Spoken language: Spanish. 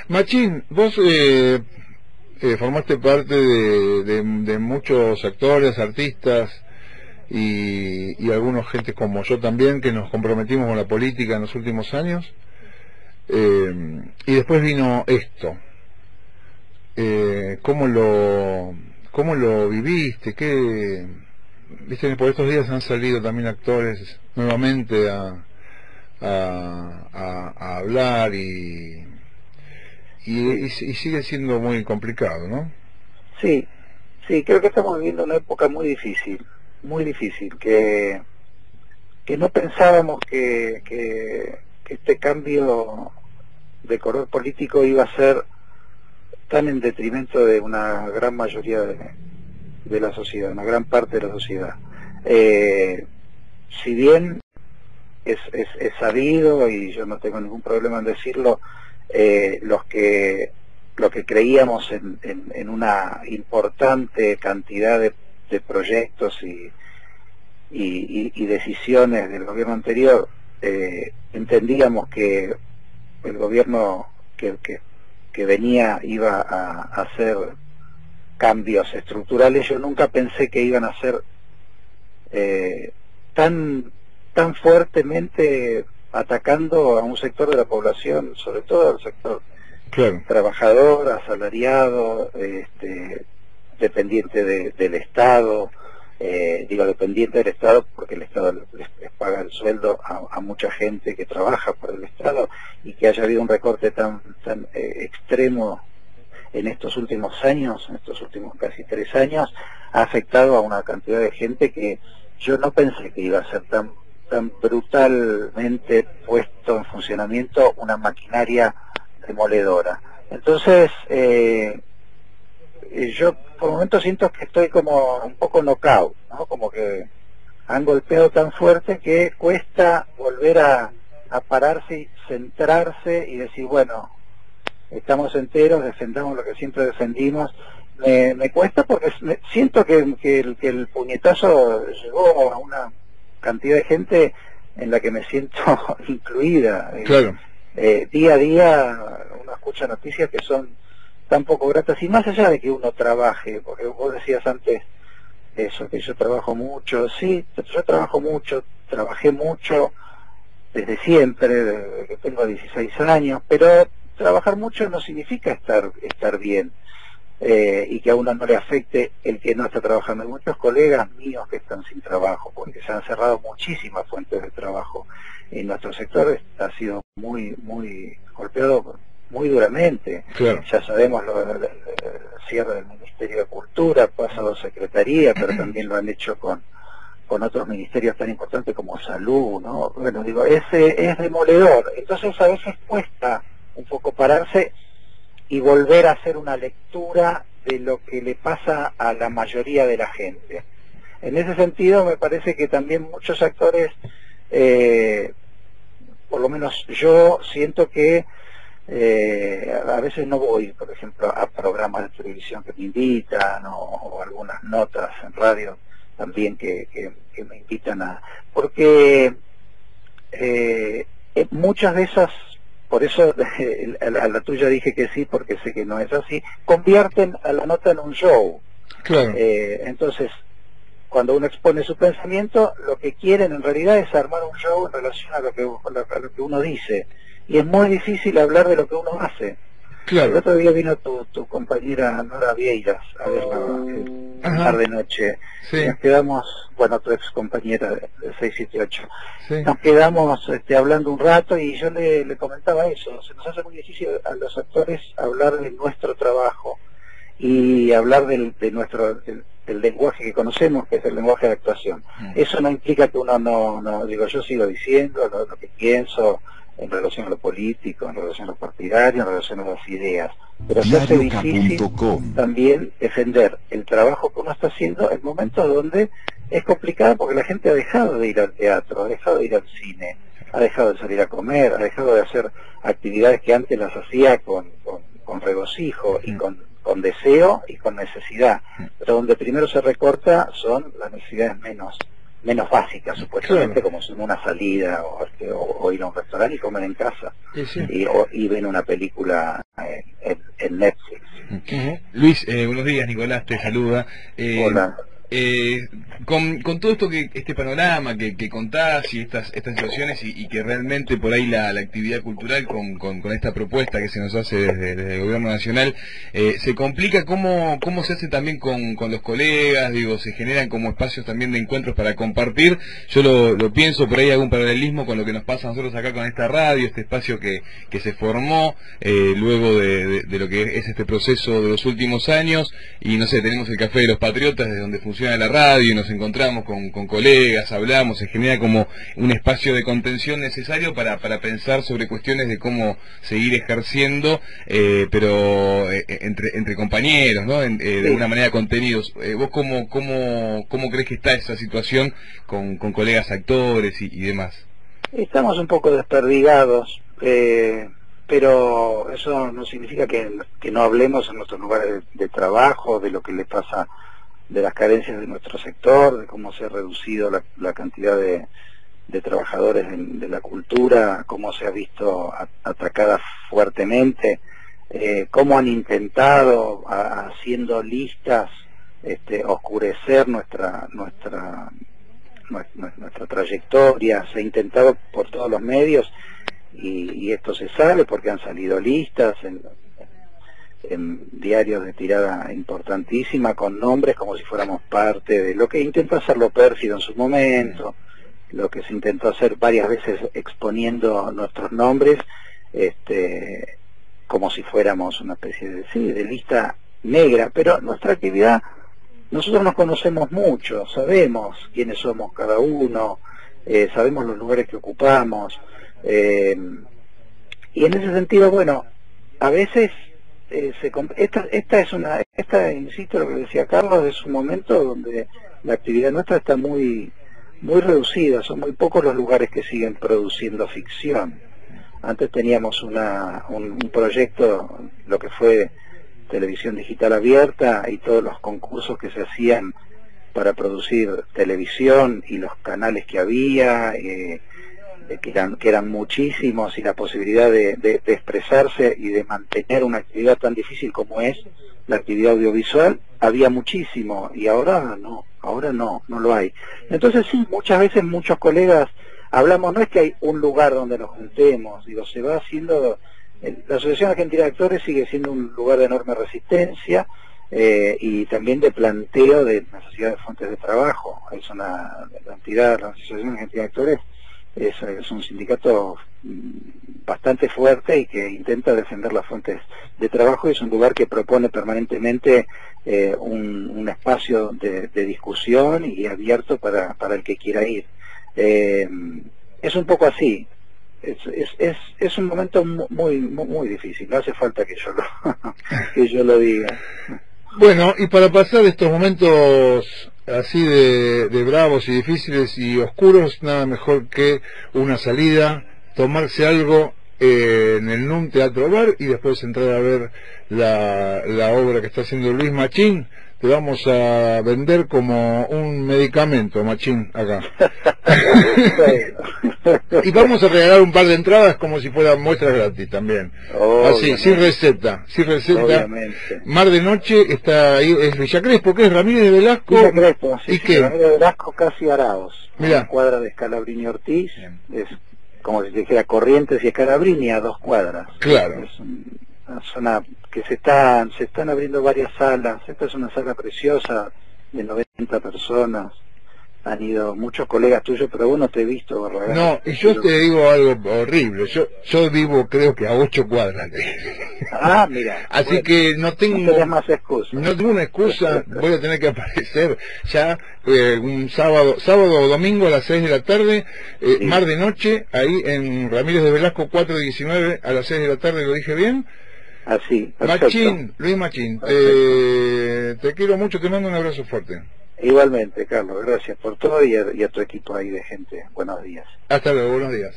Machín, vos formaste parte de muchos actores, artistas y algunos gente como yo también, que nos comprometimos con la política en los últimos años, y después vino esto. ¿Cómo lo viviste? Viste que por estos días han salido también actores nuevamente a hablar y sigue siendo muy complicado, ¿no? Sí, sí, creo que estamos viviendo una época muy difícil, que no pensábamos que este cambio de color político iba a ser tan en detrimento de una gran mayoría de la sociedad, una gran parte de la sociedad. Si bien es sabido, y yo no tengo ningún problema en decirlo, lo que creíamos en una importante cantidad de proyectos y decisiones del gobierno anterior, entendíamos que el gobierno que venía iba a hacer cambios estructurales. Yo nunca pensé que iban a ser tan fuertemente atacando a un sector de la población, sobre todo al sector trabajador, asalariado, dependiente del Estado. Digo dependiente del Estado porque el Estado les paga el sueldo a mucha gente que trabaja por el Estado, y que haya habido un recorte tan extremo en estos últimos años, en estos últimos casi 3 años, ha afectado a una cantidad de gente que yo no pensé que iba a ser tan brutalmente puesto en funcionamiento una maquinaria demoledora. Entonces, yo por momentos siento que estoy como un poco knockout, ¿no? Como que han golpeado tan fuerte que cuesta volver a pararse y centrarse y decir, bueno, estamos enteros, defendamos lo que siempre defendimos. Me cuesta porque siento que el puñetazo llegó a una cantidad de gente en la que me siento incluida. Claro. Día a día uno escucha noticias que son tan poco gratas, y más allá de que uno trabaje, porque vos decías antes eso, que yo trabajo mucho. Sí, yo trabajo mucho, trabajé mucho desde siempre, desde que tengo 16 años, pero trabajar mucho no significa estar bien, y que a uno no le afecte el que no está trabajando. Hay muchos colegas míos que están sin trabajo porque se han cerrado muchísimas fuentes de trabajo, y nuestro sector ha sido muy golpeado muy duramente. Claro. Ya sabemos el cierre del Ministerio de Cultura, pasado Secretaría, pero también lo han hecho con otros ministerios tan importantes como Salud, ¿no? Bueno, digo, es demoledor. Entonces a veces cuesta un poco pararse y volver a hacer una lectura de lo que le pasa a la mayoría de la gente. En ese sentido me parece que también muchos actores, por lo menos yo siento que a veces no voy, por ejemplo, a programas de televisión que me invitan, o algunas notas en radio también que me invitan porque muchas de esas, por eso a la tuya dije que sí, porque sé que no es así, convierten a la nota en un show. Claro. Entonces, cuando uno expone su pensamiento, lo que quieren en realidad es armar un show en relación a lo que uno dice. Y es muy difícil hablar de lo que uno hace. Claro. El otro día vino tu compañera Nora Vieiras a verla un par de noche. Sí. Nos quedamos, bueno, tu ex compañera de 678. Sí. Nos quedamos hablando un rato, y yo le comentaba eso. Se nos hace muy difícil a los actores hablar de nuestro trabajo y hablar del lenguaje que conocemos, que es el lenguaje de actuación. Eso no implica que uno no digo, yo sigo diciendo lo que pienso en relación a lo político, en relación a lo partidario, en relación a las ideas, pero se hace difícil también defender el trabajo que uno está haciendo en momentos donde es complicado, porque la gente ha dejado de ir al teatro, ha dejado de ir al cine, ha dejado de salir a comer, ha dejado de hacer actividades que antes las hacía con regocijo y con deseo y con necesidad, pero donde primero se recorta son las necesidades menos básicas supuestamente, Claro. como son una salida o ir a un restaurante y comer en casa, Sí. y ven una película en Netflix. Ujú. Luis, buenos días, Nicolás te saluda. Hola. Con todo esto este panorama que contás y estas situaciones y que realmente por ahí la actividad cultural con esta propuesta que se nos hace desde el gobierno nacional se complica. ¿Cómo se hace también con los colegas? Digo, se generan como espacios también de encuentros para compartir. Yo lo pienso, por ahí algún paralelismo con lo que nos pasa a nosotros acá con esta radio, este espacio que se formó luego de lo que es este proceso de los últimos años, y no sé, tenemos el Café de los Patriotas desde donde funciona la radio y nos encontramos con colegas, hablamos, se genera como un espacio de contención necesario para pensar sobre cuestiones de cómo seguir ejerciendo, pero entre compañeros, ¿no? De alguna manera contenidos. ¿Vos cómo crees que está esa situación con colegas actores y demás? Estamos un poco desperdigados, pero eso no significa que no hablemos en nuestros lugares de trabajo, de lo que le pasa, de las carencias de nuestro sector, de cómo se ha reducido la cantidad de trabajadores de la cultura, cómo se ha visto atacada fuertemente, cómo han intentado, haciendo listas, oscurecer nuestra trayectoria. Se ha intentado por todos los medios, y esto se sabe porque han salido listas en diarios de tirada importantísima, con nombres como si fuéramos parte de lo que intentó hacerlo Pérfido en su momento, lo que se intentó hacer varias veces exponiendo nuestros nombres, como si fuéramos una especie de lista negra. Pero nuestra actividad, nosotros nos conocemos mucho, sabemos quiénes somos cada uno, sabemos los lugares que ocupamos, y en ese sentido, bueno, a veces esta, insisto, lo que decía Carlos, es un momento donde la actividad nuestra está muy reducida. Son muy pocos los lugares que siguen produciendo ficción. Antes teníamos un proyecto, lo que fue televisión digital abierta, y todos los concursos que se hacían para producir televisión, y los canales que había, que eran muchísimos, y la posibilidad de expresarse y de mantener una actividad tan difícil como es la actividad audiovisual, había muchísimo, y ahora no lo hay. Entonces sí, muchas veces muchos colegas hablamos, no es que hay un lugar donde nos juntemos, digo, se va haciendo, la Asociación Argentina de Actores sigue siendo un lugar de enorme resistencia, y también de planteo de necesidad de fuentes de trabajo. Es una entidad, la Asociación Argentina de Actores es un sindicato bastante fuerte y que intenta defender las fuentes de trabajo, y es un lugar que propone permanentemente un espacio de discusión y abierto para el que quiera ir. Es un poco así. Es un momento muy difícil. No hace falta que yo lo diga. Bueno, y para pasar estos momentos así de bravos y difíciles y oscuros, nada mejor que una salida, tomarse algo en el NUM Teatro Bar, y después entrar a ver la obra que está haciendo Luis Machín. Te vamos a vender como un medicamento, Machín, acá. Y vamos a regalar un par de entradas como si fueran muestras gratis también. Así, sin receta. Obviamente. Mar de Noche está ahí, es Villa Crespo, ¿qué es? Ramírez de Velasco. Villa Crespo, sí, ¿Y qué? Ramírez de Velasco, casi Araos. Mirá. Una cuadra de Scalabrini Ortiz, es como si dijera Corrientes y Scalabrini a 2 cuadras. Claro. Es una zona que se están abriendo varias salas. Esta es una sala preciosa de 90 personas. Han ido muchos colegas tuyos, pero vos no te he visto, Barragán. No, y yo te digo algo horrible. Yo vivo, creo que a 8 cuadras. Ah, mira. Así bueno, que no tengo... No tenés más excusa. No tengo una excusa, voy a tener que aparecer ya un sábado o domingo a las 6 de la tarde, Sí. Mar de Noche, ahí en Ramírez de Velasco 419 a las 6 de la tarde, ¿lo dije bien? Así, perfecto. Machín, Luis Machín, te quiero mucho, te mando un abrazo fuerte. Igualmente, Carlos, gracias por todo, y a tu equipo ahí de gente. Buenos días. Hasta luego, buenos días.